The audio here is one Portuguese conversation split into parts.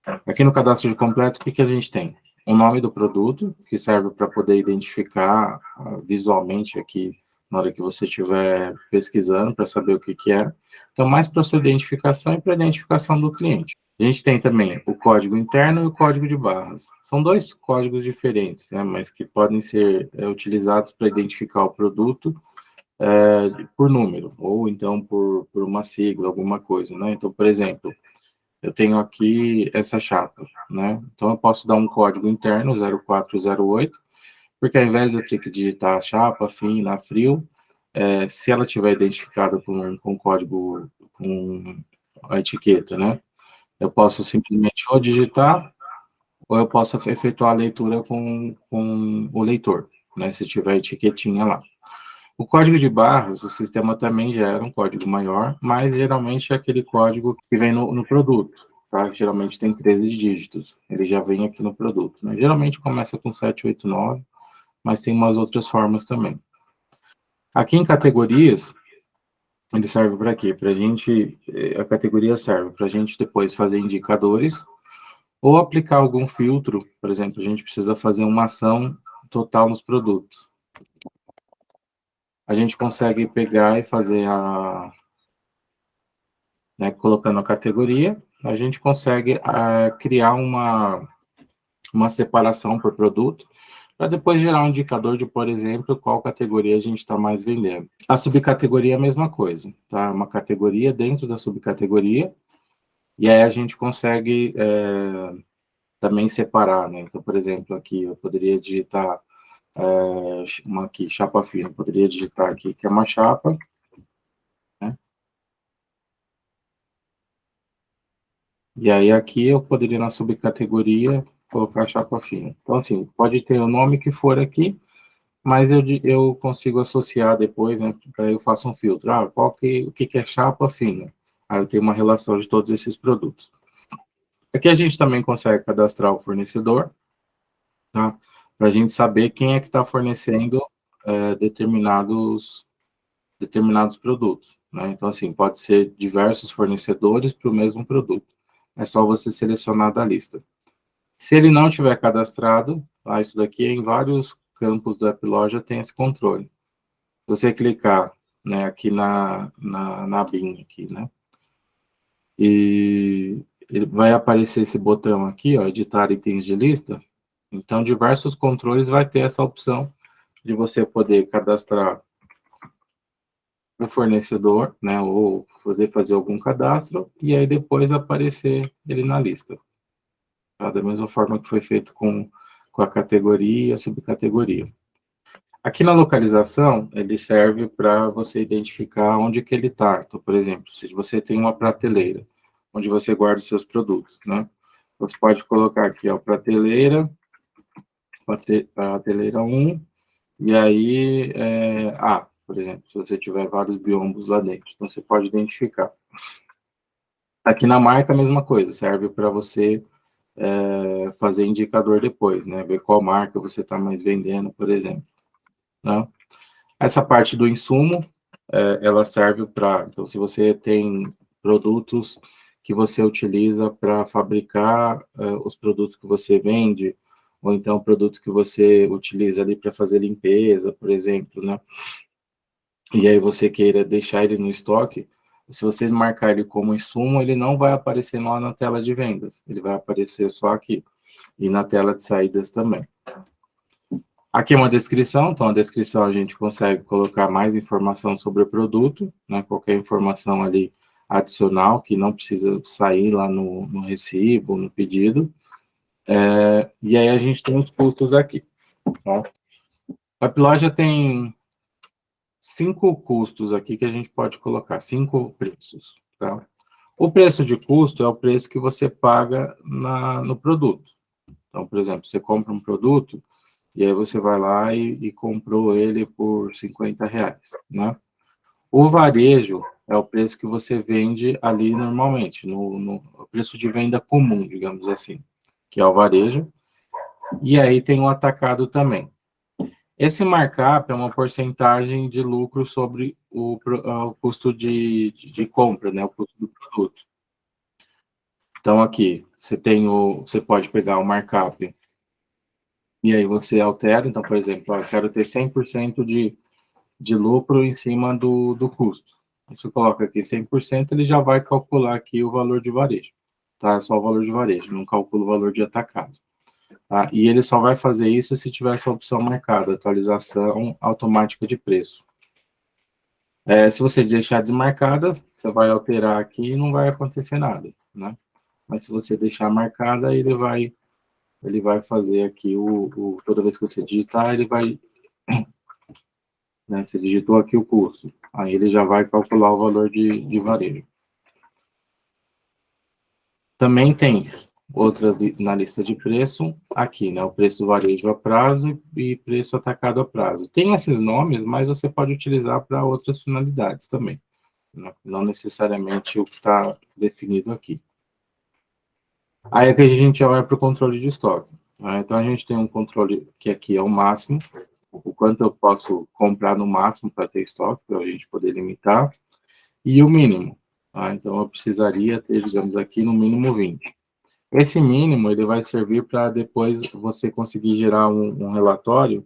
Aqui no cadastro de completo, o que a gente tem? O nome do produto, que serve para poder identificar visualmente aqui, na hora que você estiver pesquisando, para saber o que é. Então, mais para sua identificação e para a identificação do cliente. A gente tem também o código interno e o código de barras. São dois códigos diferentes, né, mas que podem ser utilizados para identificar o produto por número, ou então por uma sigla, alguma coisa, né? Então, por exemplo, eu tenho aqui essa chapa, né? Então, eu posso dar um código interno, 0408, porque ao invés de eu ter que digitar a chapa, fina, frio, se ela tiver identificada com código, com a etiqueta, né? Eu posso simplesmente ou digitar, ou eu posso efetuar a leitura com o leitor, né? Se tiver a etiquetinha lá. O código de barras, o sistema também gera um código maior, mas geralmente é aquele código que vem no produto, tá? Geralmente tem 13 dígitos, ele já vem aqui no produto, né? Geralmente começa com 789, mas tem umas outras formas também. Aqui em categorias, ele serve para quê? Para a gente, a categoria serve para a gente depois fazer indicadores ou aplicar algum filtro, por exemplo, a gente precisa fazer uma ação total nos produtos. A gente consegue pegar e fazer né, colocando a categoria, a gente consegue criar uma separação por produto, para depois gerar um indicador de, por exemplo, qual categoria a gente está mais vendendo. A subcategoria é a mesma coisa, tá? Uma categoria dentro da subcategoria, e aí a gente consegue também separar, né? Então, por exemplo, aqui eu poderia digitar uma aqui, chapa fina, eu poderia digitar aqui que é uma chapa, né? E aí aqui eu poderia na subcategoria colocar chapa fina. Então, assim, pode ter o nome que for aqui, mas eu consigo associar depois, né, para eu faço um filtro. O que é chapa fina? Aí eu tenho uma relação de todos esses produtos. Aqui a gente também consegue cadastrar o fornecedor, tá? Para a gente saber quem é que está fornecendo determinados produtos, né? Então, assim, pode ser diversos fornecedores para o mesmo produto. É só você selecionar da lista. Se ele não tiver cadastrado, isso daqui em vários campos do App Loja tem esse controle. Se você clicar, né, aqui na abinha aqui, né, e ele vai aparecer esse botão aqui, ó, editar itens de lista. Então, diversos controles vai ter essa opção de você poder cadastrar o fornecedor, né, ou fazer algum cadastro, e aí depois aparecer ele na lista. Tá? Da mesma forma que foi feito com a categoria e a subcategoria. Aqui na localização, ele serve para você identificar onde que ele está. Então, por exemplo, se você tem uma prateleira, onde você guarda os seus produtos, né? Você pode colocar aqui, ó, prateleira 1, e aí, por exemplo, se você tiver vários biombos lá dentro, então você pode identificar. Aqui na marca, a mesma coisa, serve para você fazer indicador depois, né? Ver qual marca você está mais vendendo, por exemplo. Né? Essa parte do insumo, ela serve para... Então, se você tem produtos que você utiliza para fabricar os produtos que você vende, ou então produtos que você utiliza ali para fazer limpeza, por exemplo, né? E aí você queira deixar ele no estoque, se você marcar ele como insumo, ele não vai aparecer lá na tela de vendas, ele vai aparecer só aqui, e na tela de saídas também. Aqui é uma descrição, então a descrição a gente consegue colocar mais informação sobre o produto, né, qualquer informação ali adicional, que não precisa sair lá no recibo, no pedido. E aí a gente tem os custos aqui. Tá? A Uploja tem 5 custos aqui que a gente pode colocar, 5 preços. Tá? O preço de custo é o preço que você paga no produto. Então, por exemplo, você compra um produto, e aí você vai lá e comprou ele por R$ 50, né? O varejo é o preço que você vende ali normalmente, no preço de venda comum, digamos assim, que é o varejo. E aí tem o atacado também. Esse markup é uma porcentagem de lucro sobre o custo de compra, né? O custo do produto. Então, aqui, você pode pegar o markup e aí você altera. Então, por exemplo, eu quero ter 100% de lucro em cima do custo. Você coloca aqui 100%, ele já vai calcular aqui o valor de varejo. Tá? Só o valor de varejo, não calcula o valor de atacado. Tá? E ele só vai fazer isso se tiver essa opção marcada, atualização automática de preço. Se você deixar desmarcada, você vai alterar aqui e não vai acontecer nada, né? Mas se você deixar marcada, ele vai fazer aqui toda vez que você digitar, ele vai, né? Você digitou aqui o custo, aí ele já vai calcular o valor de varejo. Também tem outras na lista de preço aqui, né? O preço varejo a prazo e preço atacado a prazo. Tem esses nomes, mas você pode utilizar para outras finalidades também, né? Não necessariamente o que está definido aqui. Aí aqui a gente já vai para o controle de estoque, né? Então a gente tem um controle que aqui é o máximo, o quanto eu posso comprar no máximo para ter estoque, para a gente poder limitar, e o mínimo. Tá? Então eu precisaria ter, digamos aqui, no mínimo 20. Esse mínimo, ele vai servir para depois você conseguir gerar um relatório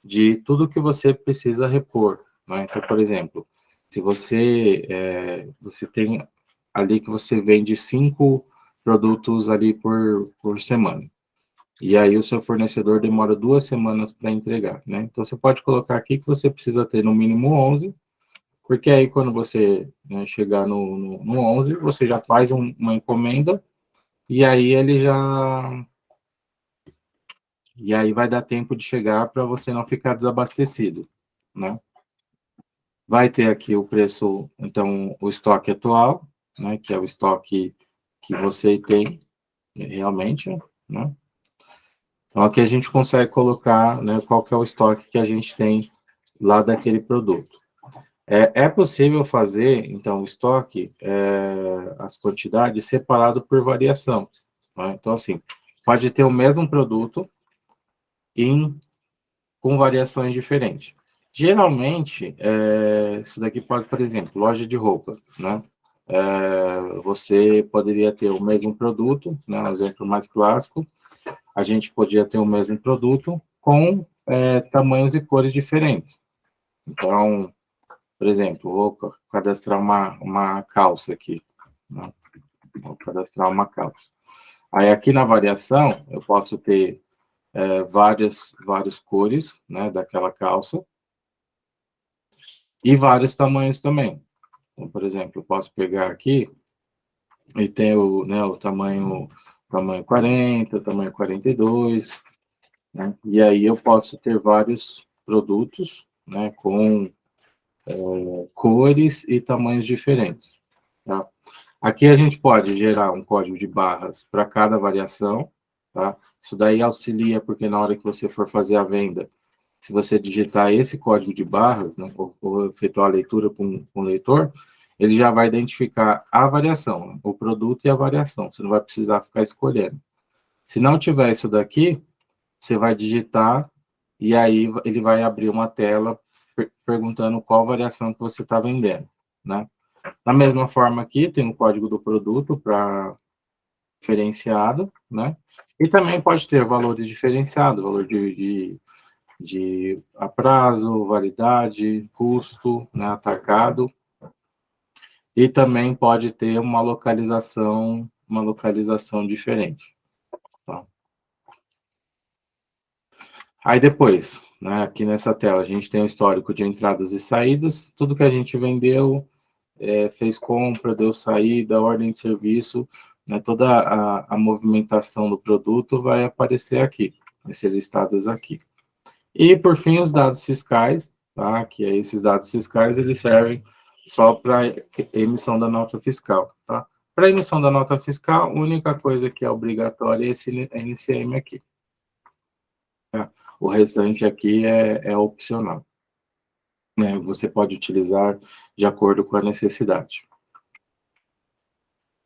de tudo que você precisa repor, né? Então, por exemplo, se você tem ali que você vende 5 produtos ali por semana, e aí o seu fornecedor demora 2 semanas para entregar, né? Então, você pode colocar aqui que você precisa ter no mínimo 11, porque aí quando você, né, chegar no 11, você já faz uma encomenda, e aí e aí vai dar tempo de chegar para você não ficar desabastecido, né? Vai ter aqui o preço, então, o estoque atual, né, que é o estoque que você tem realmente, né? Então, aqui a gente consegue colocar, né, qual que é o estoque que a gente tem lá daquele produto. É possível fazer, então, o estoque, as quantidades, separado por variação, né? Então, assim, pode ter o mesmo produto com variações diferentes. Geralmente, isso daqui pode, por exemplo, loja de roupa, né? Você poderia ter o mesmo produto, né? Um exemplo mais clássico, a gente podia ter o mesmo produto com tamanhos e cores diferentes. Então, por exemplo, vou cadastrar uma calça aqui, né? Vou cadastrar uma calça. Aí, aqui na variação, eu posso ter várias cores, né, daquela calça, e vários tamanhos também. Então, por exemplo, eu posso pegar aqui e ter o tamanho 40, tamanho 42, né? E aí eu posso ter vários produtos, né, com cores e tamanhos diferentes, tá? Aqui a gente pode gerar um código de barras para cada variação, tá? Isso daí auxilia, porque na hora que você for fazer a venda, se você digitar esse código de barras, né, ou efetuar a leitura com o leitor, ele já vai identificar a variação, né, o produto e a variação. Você não vai precisar ficar escolhendo. Se não tiver isso daqui, você vai digitar e aí ele vai abrir uma tela perguntando qual variação que você está vendendo, né? Da mesma forma aqui, tem o código do produto para diferenciado, né? E também pode ter valores diferenciados, valor de a prazo, validade, custo, né, atacado, e também pode ter uma localização diferente. Tá? Aí depois, né, aqui nessa tela, a gente tem o histórico de entradas e saídas, tudo que a gente vendeu, fez compra, deu saída, ordem de serviço, né, toda a movimentação do produto vai aparecer aqui, vai ser listadas aqui. E, por fim, os dados fiscais, tá? Que esses dados fiscais, eles servem só para emissão da nota fiscal, tá? Para emissão da nota fiscal, a única coisa que é obrigatória é esse NCM aqui, tá? O restante aqui é opcional, né? Você pode utilizar de acordo com a necessidade.